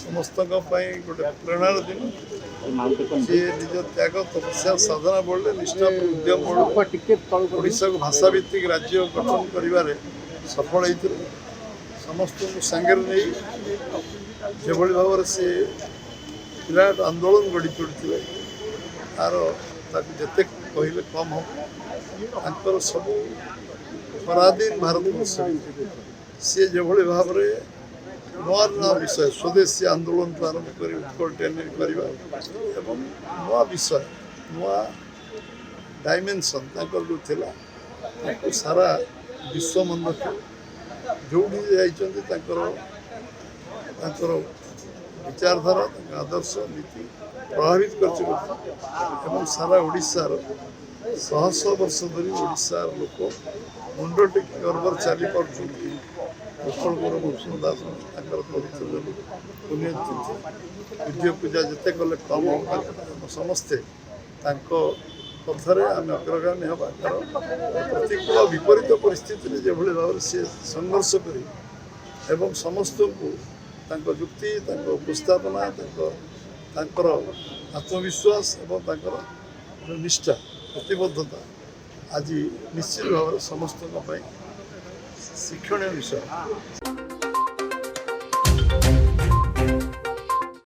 समस्त गोटे प्रेरणार दिन सी निज त्याग तपस्या साधना बढ़ले निष्ठा उद्यम बढ़ले ओडिशा को भाषा भित्तिक राज्य गठन कर सफल होते समस्त सांगे नहीं जो भाव से विराट आंदोलन गढ़ी तोड़ते तार जिते कहले कम हम सब पराधीन भारत वर्ष सी जो भाव नुआ नुआ विषय स्वदेशी आंदोलन आरंभ कर उत्कल ट्रेनिंग करवा नुआ विषय नुआ डायमेंशन जो थिला सारा विश्व मंदक जो विचारधारा आदर्श नीति प्रभावित कर सारा ओडिशार शह शह वर्ष धरी ओडिशार लोक मुंड टेक गर्व चली पार्टी उत्कल भूषण दास पूज्य पूजा जिते कले कम समस्ते कथार आम अग्रगामी हवा प्रतिकूल विपरीत परिस्थिति जो भाव से संघर्ष कर समस्त को युक्ति उपस्थापना आत्मविश्वास और निष्ठा प्रतिबद्धता आज निश्चित भाव समस्त शिक्षणीय विषय।